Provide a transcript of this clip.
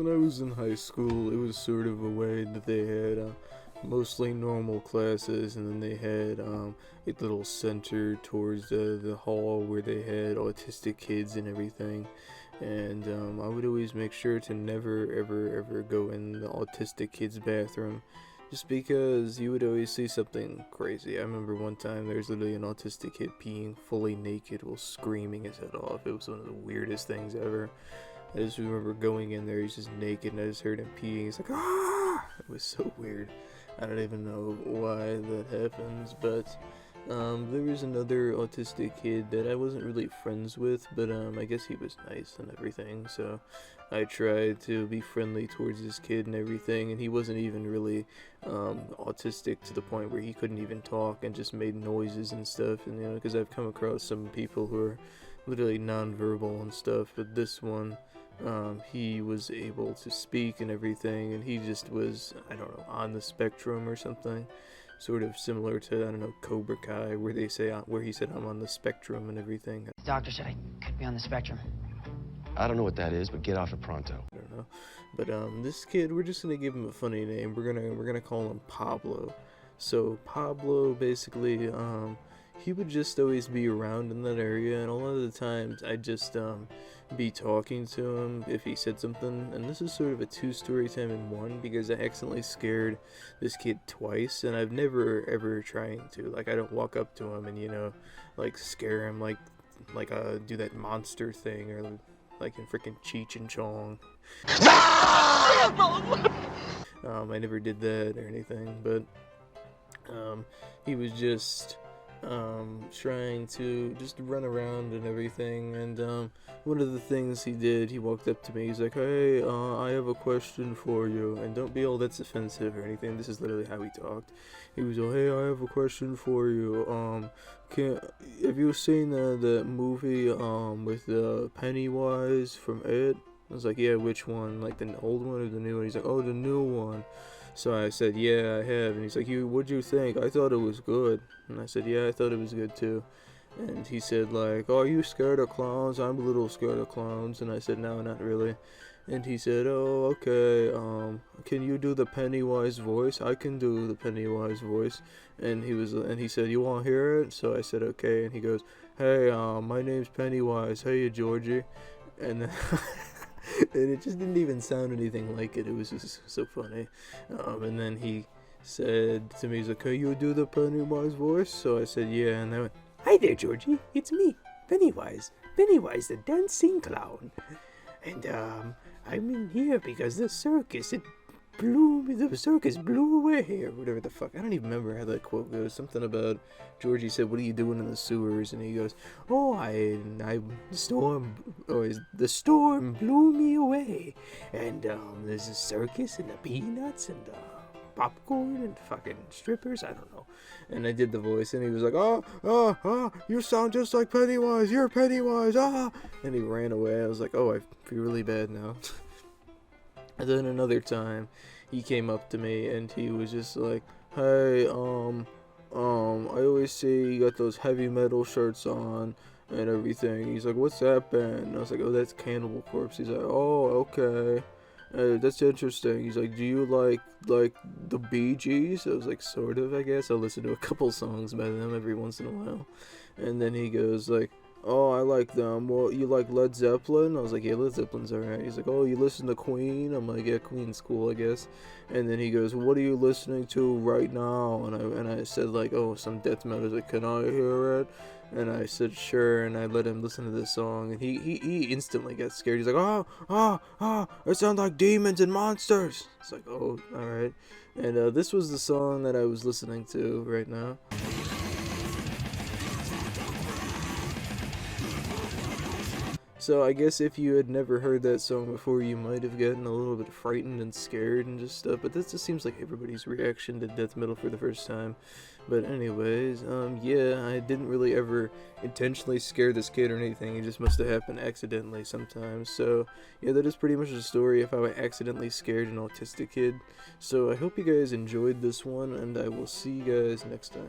When I was in high school, it was sort of a way that they had mostly normal classes, and then they had a little center towards the hall where they had autistic kids and everything. And I would always make sure to never ever go in the autistic kids' bathroom, just because you would always see something crazy. I remember one time there was literally an autistic kid peeing fully naked while screaming his head off. It was one of the weirdest things ever. I just remember going in there, he's just naked, and I just heard him peeing. He's like, ah! It was so weird. I don't even know why that happens, but there was another autistic kid that I wasn't really friends with, but I guess he was nice and everything, so I tried to be friendly towards this kid and everything, and he wasn't even really autistic to the point where he couldn't even talk and just made noises and stuff, and because I've come across some people who are literally non-verbal and stuff, but this one, he was able to speak and everything, and he just was, I don't know, on the spectrum or something, sort of similar to, I don't know, Cobra Kai, where he said I'm on the spectrum and everything. The doctor said I could be on the spectrum. I don't know what that is, but get off it pronto. I don't know, but this kid, we're just gonna give him a funny name. We're gonna call him Pablo. So Pablo, basically, he would just always be around in that area, and a lot of the times I'd just be talking to him if he said something. And this is sort of a two-story time in one, because I accidentally scared this kid twice, and I've never ever trying to, like, I don't walk up to him and like scare him like do that monster thing, or like in freaking Cheech and Chong. I never did that or anything, but he was just trying to just run around and everything, and one of the things he did, he walked up to me, he's like, hey, I have a question for you, and don't be all that's offensive or anything, this is literally how he talked. He was like, hey, I have a question for you, have you seen that movie with Pennywise from It? I was like, yeah, which one, like the old one or the new one? He's like, oh, the new one. So I said, yeah, I have. And he's like, what'd you think? I thought it was good. And I said, yeah, I thought it was good too. And he said, like, oh, are you scared of clowns? I'm a little scared of clowns. And I said, no, not really. And he said, oh, okay, can you do the Pennywise voice? I can do the Pennywise voice. And he said, you want to hear it? So I said, okay. And he goes, hey, my name's Pennywise. Hey, Georgie. And then and it just didn't even sound anything like it. It was just so funny. And then he said to me, he's like, can you do the Pennywise voice? So I said, yeah. And I went, hi there, Georgie. It's me, Pennywise. Pennywise the dancing clown. And I'm in here because the circus blew away, or whatever the fuck. I don't even remember how that quote goes. Something about Georgie said, what are you doing in the sewers? And he goes, oh, the storm blew me away, and there's a circus and the peanuts and popcorn and fucking strippers, I don't know. And I did the voice, and he was like, you sound just like Pennywise, you're Pennywise, and he ran away. I was like, oh, I feel really bad now. And then another time, he came up to me, and he was just like, hey, I always see you got those heavy metal shirts on and everything. He's like, what's that band? And I was like, oh, that's Cannibal Corpse. He's like, oh, okay. That's interesting. He's like, do you like the Bee Gees? I was like, sort of, I guess. I listen to a couple songs by them every once in a while. And then he goes like, oh, I like them. Well, you like Led Zeppelin? I was like, yeah, Led Zeppelin's alright. He's like, oh, you listen to Queen? I'm like, yeah, Queen's cool, I guess. And then he goes, what are you listening to right now? And I said, like, oh, some death metal. He's like, can I hear it? And I said, sure, and I let him listen to this song, and he instantly got scared. He's like, it sounds like demons and monsters. It's like, oh, alright. And this was the song that I was listening to right now. So I guess if you had never heard that song before, you might have gotten a little bit frightened and scared and just stuff, but this just seems like everybody's reaction to death metal for the first time. But anyways, yeah, I didn't really ever intentionally scare this kid or anything. It just must have happened accidentally sometimes. So yeah, that is pretty much the story of how I accidentally scared an autistic kid. So I hope you guys enjoyed this one, and I will see you guys next time.